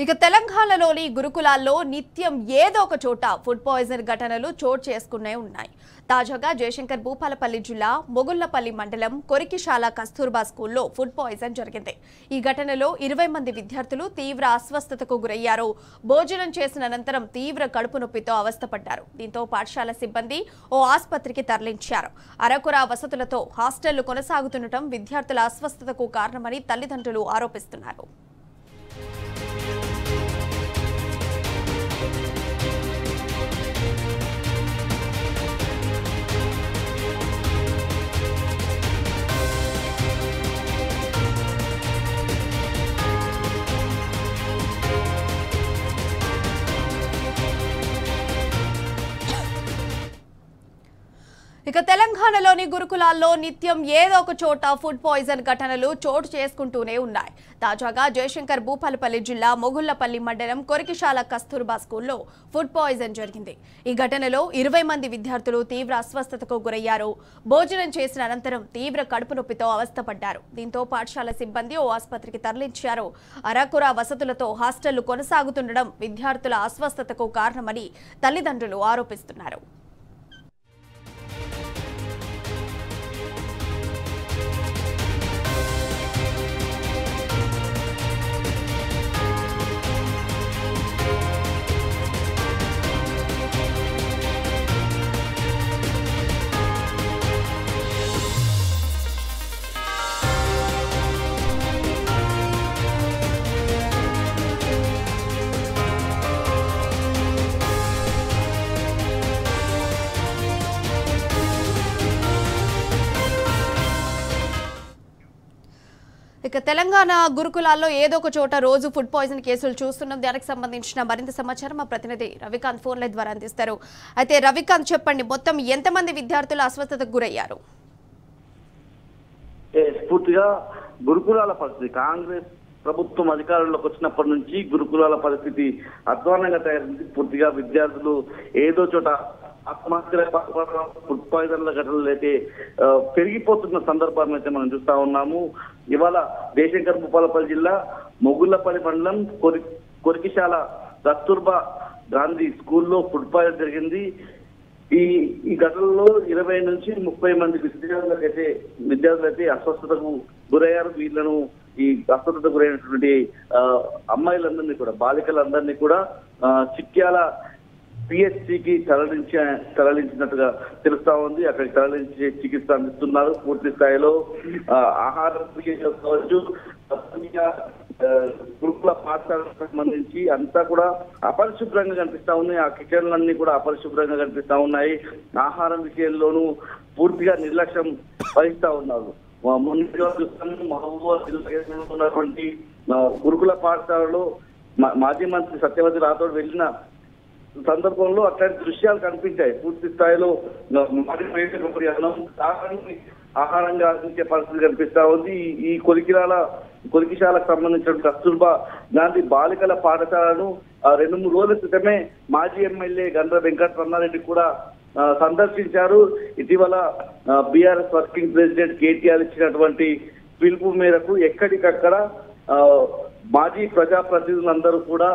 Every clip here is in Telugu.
ఇక తెలంగాణలోని గురుకులాల్లో నిత్యం ఏదో ఒక చోట ఫుడ్ పాయిజన్ ఘటనలు చోటు చేసుకునే ఉన్నాయి. తాజాగా జయశంకర్ భూపాలపల్లి జిల్లా మొగుళ్లపల్లి మండలం కొరికిశాల కస్తూర్బా స్కూల్లో ఫుడ్ పాయిజన్ జరిగింది. ఈ ఘటనలో 20 మంది విద్యార్థులు తీవ్ర అస్వస్థతకు గురయ్యారు. భోజనం చేసిన అనంతరం తీవ్ర కడుపు నొప్పితో అవస్థపడ్డారు. దీంతో పాఠశాల సిబ్బంది ఓ ఆసుపత్రికి తరలించారు. అరకొర వసతులతో హాస్టళ్లు కొనసాగుతుండటం విద్యార్థుల అస్వస్థతకు కారణమని తల్లిదండ్రులు ఆరోపిస్తున్నారు. ఇక తెలంగాణలోని గురుకులాల్లో నిత్యం ఏదో ఒక చోట ఫుడ్ పాయిజన్ ఘటనలు చోటు చేసుకుంటూనే ఉన్నాయి. తాజాగా జయశంకర్ భూపాలపల్లి జిల్లా మొగుళ్లపల్లి మండలం కొరికిశాల కస్తూర్బా స్కూల్లో ఫుడ్ పాయిజన్ జరిగింది. ఈ ఘటనలో 20 మంది విద్యార్థులు తీవ్ర అస్వస్థతకు గురయ్యారు. భోజనం చేసిన అనంతరం తీవ్ర కడుపు నొప్పితో అవస్థపడ్డారు. దీంతో పాఠశాల సిబ్బంది ఓ ఆసుపత్రికి తరలించారు. అరకుర వసతులతో హాస్టళ్లు కొనసాగుతుండడం విద్యార్థుల అస్వస్థతకు కారణమని తల్లిదండ్రులు ఆరోపిస్తున్నారు. ఇక తెలంగాణ గురుకులాల్లో ఏదో ఒక చోట రోజు ఫుడ్ పాయిజన్ కేసులు చూస్తున్నాం. దానికి సంబంధించిన మరింత సమాచారం మా ప్రతినిధి రవికాంత్ ఫోన్ లైన్ ద్వారా అందిస్తారు. అయితే రవికాంత్, చెప్పండి, మొత్తం ఎంతమంది విద్యార్థులు అస్వస్థతకు గురయ్యారు? పూర్తిగా గురుకులాల పరిస్థితి కాంగ్రెస్ ప్రభుత్వం అధికారంలోకి వచ్చినప్పటి నుంచి గురుకులాల పరిస్థితి అధ్వానంగా తయారైంది. పూర్తిగా విద్యార్థులు ఏదో చోట ఆత్మహత్య ఫుడ్ పాయిజన్ల ఘటనలు అయితే పెరిగిపోతున్న సందర్భాన్ని అయితే మనం చూస్తా ఉన్నాము. ఇవాళ జయశంకర్ భూపాలపల్లి జిల్లా మొగుళ్లపల్లి మండలం కొరికిశాల కస్తూర్బా గాంధీ స్కూల్లో ఫుడ్ పాయిజన్ జరిగింది. ఈ ఘటనలో 20 నుంచి 30 మంది విద్యార్థులైతే అస్వస్థతకు గురయ్యారు. వీళ్ళను ఈ అస్వస్థతకు గురైనటువంటి అమ్మాయిలందరినీ కూడా, బాలికలందరినీ కూడా చిట్యాల పిహెచ్సికి తరలించినట్టుగా తెలుస్తా ఉంది. అక్కడికి తరలించి చికిత్స అందిస్తున్నారు. పూర్తి స్థాయిలో ఆహారం కావచ్చు, గురుకుల పాఠశాలకు సంబంధించి అంతా కూడా అపరిశుభ్రంగా కనిపిస్తా ఉన్నాయి. ఆ కిచెన్లన్నీ కూడా అపరిశుభ్రంగా కనిపిస్తా ఉన్నాయి. ఆహారం విషయంలోనూ పూర్తిగా నిర్లక్ష్యం వహిస్తా ఉన్నారు. ఉన్నటువంటి గురుకుల పాఠశాలలో మాజీ మంత్రి సత్యవతి రాథోడ్ వెళ్ళిన సందర్భంలో అట్లాంటి దృశ్యాలు కనిపించాయి. పూర్తి స్థాయిలో ఆహారంగా అందించే పరిస్థితి కనిపిస్తా ఉంది. ఈ కొరికిశాలకు సంబంధించిన కస్తూర్బా గాంధీ బాలికల పాఠశాలను 2-3 రోజుల క్రితమే మాజీ ఎమ్మెల్యే గండ్ర వెంకటరమణారెడ్డి కూడా సందర్శించారు. ఇటీవల బీఆర్ఎస్ వర్కింగ్ ప్రెసిడెంట్ కేటీఆర్ ఇచ్చినటువంటి పిలుపు మేరకు ఎక్కడికక్కడ మాజీ ప్రజాప్రతినిధులందరూ కూడా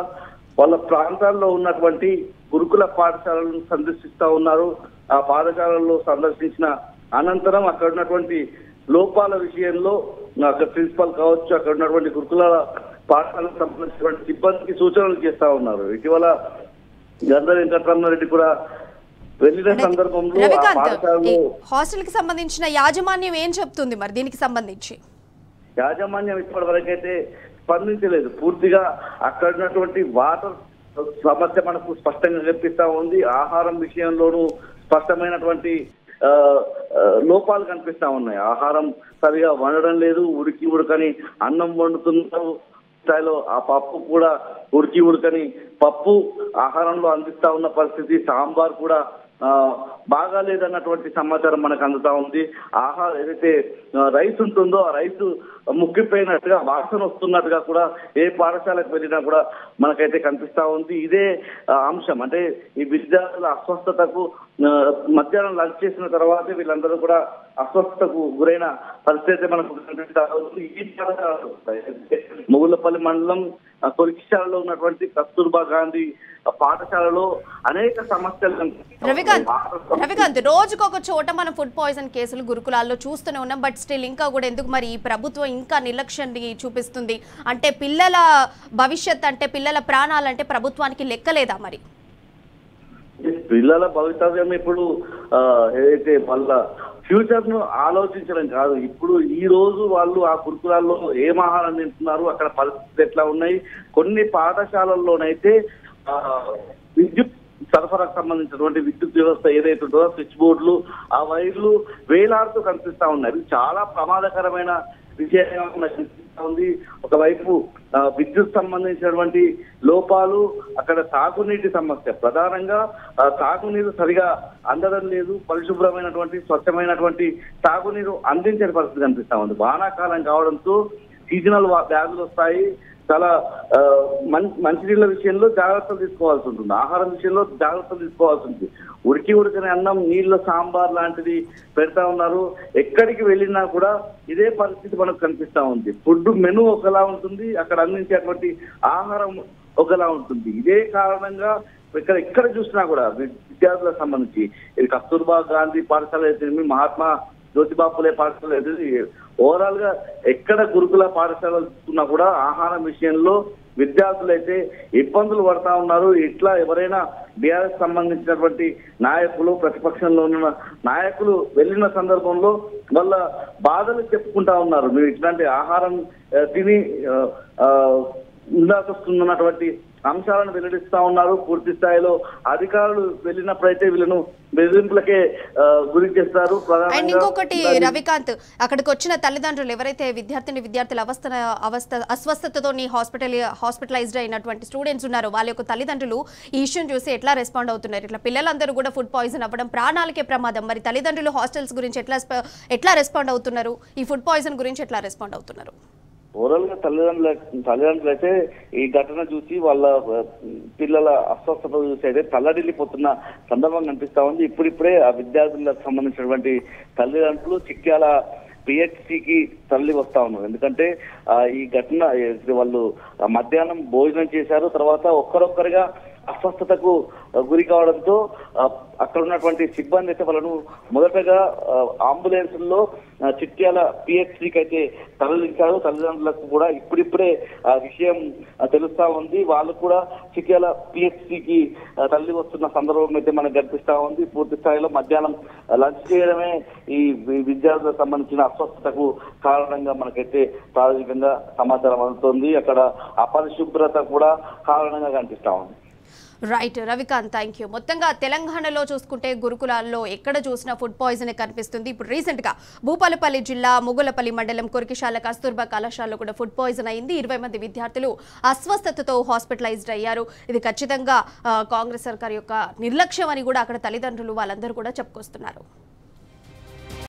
వాళ్ళ ప్రాంతాల్లో ఉన్నటువంటి గురుకుల పాఠశాలను సందర్శిస్తా ఉన్నారు. ఆ పాఠశాలలో సందర్శించిన అనంతరం అక్కడ ఉన్నటువంటి లోపాల విషయంలో అక్కడ ప్రిన్సిపల్ కావచ్చు, అక్కడ ఉన్నటువంటి గురుకుల పాఠశాలకు సంబంధించినటువంటి సిబ్బందికి సూచనలు చేస్తా ఉన్నారు. ఇటీవల గండ్ర వెంకటరమణారెడ్డి కూడా వెళ్ళిన సందర్భంలో హాస్టల్ కి సంబంధించిన యాజమాన్యం ఏం చెప్తుంది మరి దీనికి సంబంధించి? యాజమాన్యం ఇప్పటి వరకైతే స్పందించలేదు. పూర్తిగా అక్కడ ఉన్నటువంటి వాటర్ సమస్య మనకు స్పష్టంగా కనిపిస్తా ఉంది. ఆహారం విషయంలోనూ స్పష్టమైనటువంటి లోపాలు కనిపిస్తా ఉన్నాయి. ఆహారం సరిగా వండడం లేదు. ఉడకని అన్నం వండుతున్నారు స్థాయిలో ఆ పప్పు కూడా ఉడకని పప్పు ఆహారంలో అందిస్తా ఉన్న పరిస్థితి. సాంబార్ కూడా బాగా లేదన్నటువంటి సమాచారం మనకు అందుతా ఉంది. ఏదైతే రైస్ ఉంటుందో ఆ రైస్ ముక్కిపోయినట్టుగా, వాసన వస్తున్నట్టుగా కూడా ఏ పాఠశాలకు వెళ్ళినా కూడా మనకైతే కనిపిస్తా ఉంది. ఇదే అంశం అంటే ఈ విద్యార్థుల అస్వస్థతకు మధ్యాహ్నం లంచ్ చేసిన తర్వాత వీళ్ళందరూ కూడా అస్వస్థతకు గురైన పరిస్థితి మనకు కనిపిస్తా ఉంది. ఈ మొగుళ్ళపల్లి మండలం కొరికిశాలలో ఉన్నటువంటి కస్తూర్బా గాంధీ పాఠశాలలో అనేక సమస్యలు. రవికాంత్, రోజుకొక చోట మనం ఫుడ్ పాయిజన్ కేసులు గురుకులాల్లో చూస్తూనే ఉన్నాం. బట్ స్టిల్ ఇంకా కూడా ఎందుకు మరి ఈ ప్రభుత్వం ఇంకా నిర్లక్ష్యాన్ని చూపిస్తుంది? అంటే పిల్లల భవిష్యత్ అంటే పిల్లల ప్రాణాలంటే ప్రభుత్వానికి లెక్కలేదా మరి? పిల్లల భవితవ్యం ఇప్పుడు ఏదైతే వాళ్ళ ఫ్యూచర్ ను ఆలోచించడం కాదు. ఇప్పుడు ఈ రోజు వాళ్ళు ఆ గురుకులాల్లో ఏం ఆహారం తింటున్నారు, అక్కడ పరిస్థితులు ఎట్లా ఉన్నాయి. కొన్ని పాఠశాలల్లోనైతే విద్యుత్ సరఫరాకు సంబంధించినటువంటి విద్యుత్ వ్యవస్థ ఏదైతే ఉంటుందో స్విచ్ బోర్డులు, ఆ వైర్లు వేలాడుతూ కనిపిస్తా ఉన్నాయి. ఇది చాలా ప్రమాదకరమైన విషయంగా కనిపిస్తా ఉంది. ఒకవైపు విద్యుత్ సంబంధించినటువంటి లోపాలు, అక్కడ తాగునీటి సమస్య, ప్రధానంగా తాగునీరు సరిగా అందడం లేదు. పరిశుభ్రమైనటువంటి స్వచ్ఛమైనటువంటి తాగునీరు అందించే పరిస్థితి కనిపిస్తా ఉంది. వానాకాలం కావడంతో సీజనల్ వ్యాధులు వస్తాయి. చాలా మంచినీళ్ళ విషయంలో జాగ్రత్తలు తీసుకోవాల్సి ఉంటుంది. ఆహారం విషయంలో జాగ్రత్తలు తీసుకోవాల్సి ఉంటుంది. ఉడికిన అన్నం, నీళ్ళ సాంబార్ లాంటిది పెడతా ఉన్నారు. ఎక్కడికి వెళ్ళినా కూడా ఇదే పరిస్థితి మనకు కనిపిస్తా ఉంది. ఫుడ్ మెనూ ఒకలా ఉంటుంది, అక్కడ అందించేటువంటి ఆహారం ఒకలా ఉంటుంది. ఇదే కారణంగా ఎక్కడ చూసినా కూడా విద్యార్థులకు సంబంధించి ఇది కస్తూర్బా గాంధీ పాఠశాల అయితే, మహాత్మా జ్యోతిబా ఫులే పాఠశాల అయితే, ఓవరాల్ గా ఎక్కడ గురుకుల పాఠశాలలు కూడా ఆహారం విషయంలో విద్యార్థులు అయితే ఇబ్బందులు పడతా ఉన్నారు. ఇట్లా ఎవరైనా బీఆర్ఎస్ సంబంధించినటువంటి నాయకులు, ప్రతిపక్షంలో ఉన్న నాయకులు వెళ్ళిన సందర్భంలో వాళ్ళ బాధలు చెప్పుకుంటా ఉన్నారు. మీరు ఇట్లాంటి ఆహారం తిని ఉండాల్సి అంశాలను వెల్లడిస్తా ఉన్నారు. పూర్తి స్థాయిలో అధికారులు వెళ్ళినప్పుడైతే వీళ్ళను బెదిరింపులకే గురి చేస్తారు. అండ్ ఇంకొకటి రవికాంత్, అక్కడికి వచ్చిన తల్లిదండ్రులు ఎవరైతే విద్యార్థుల అస్వస్థతతో హాస్పిటలైజ్డ్ అయినటువంటి స్టూడెంట్స్ ఉన్నారో వాళ్ళ యొక్క తల్లిదండ్రులు ఈ ఇష్యూని చూసి ఎట్లా రెస్పాండ్ అవుతున్నారు? ఇట్లా పిల్లలందరూ కూడా ఫుడ్ పాయిజన్ అవ్వడం ప్రాణాలకే ప్రమాదం. మరి తల్లిదండ్రులు హాస్టల్స్ గురించి ఎట్లా రెస్పాండ్ అవుతున్నారు? ఈ ఫుడ్ పాయిజన్ గురించి ఎట్లా రెస్పాండ్ అవుతున్నారు? ఓవరాల్ గా తల్లిదండ్రులు అయితే ఈ ఘటన చూసి వాళ్ళ పిల్లల అస్వస్థత చూసి అయితే తల్లడిల్లిపోతున్న సందర్భం కనిపిస్తా ఉంది. ఇప్పుడిప్పుడే ఆ విద్యార్థులకు సంబంధించినటువంటి తల్లిదండ్రులు చిట్యాల పిహెచ్సికి తరలి వస్తా ఉన్నారు. ఎందుకంటే ఈ ఘటన వాళ్ళు మధ్యాహ్నం భోజనం చేశారు, తర్వాత ఒక్కరొక్కరిగా అస్వస్థతకు గురి కావడంతో అక్కడ ఉన్నటువంటి సిబ్బంది అయితే వాళ్ళను మొదటగా అంబులెన్స్లో చిట్యాల పిహెచ్సికి అయితే తరలించారు. తల్లిదండ్రులకు కూడా ఇప్పుడిప్పుడే ఆ విషయం తెలుస్తా ఉంది. వాళ్ళు కూడా చిట్యాల పిహెచ్సికి తరలి వస్తున్న సందర్భం అయితే మనకు కనిపిస్తా ఉంది. పూర్తి స్థాయిలో మధ్యాహ్నం లంచ్ చేయడమే ఈ విద్యార్థులకు సంబంధించిన అస్వస్థతకు కారణంగా మనకైతే ప్రాథమికంగా సమాచారం అందుతోంది. అక్కడ అపరిశుభ్రత కూడా కారణంగా కనిపిస్తా ఉంది. Right Ravikant, thank you. మొత్తంగా తెలంగాణలో చూసుకుంటే గురుకులాల్లో ఎక్కడ చూసినా ఫుడ్ పాయిజన్ కనిపిస్తుంది. ఇప్పుడు రీసెంట్గా భూపాలపల్లి జిల్లా మొగుళ్ళపల్లి మండలం కొరికిశాల కస్తూర్బా కళాశాలలో కూడా ఫుడ్ పాయిజన్ అయింది. 20 మంది విద్యార్థులు అస్వస్థతతో హాస్పిటలైజ్డ్ అయ్యారు. ఇది ఖచ్చితంగా కాంగ్రెస్ సర్కార్ యొక్క నిర్లక్ష్యం అని కూడా అక్కడ తల్లిదండ్రులు వాళ్ళందరూ కూడా చెప్పుకొస్తున్నారు.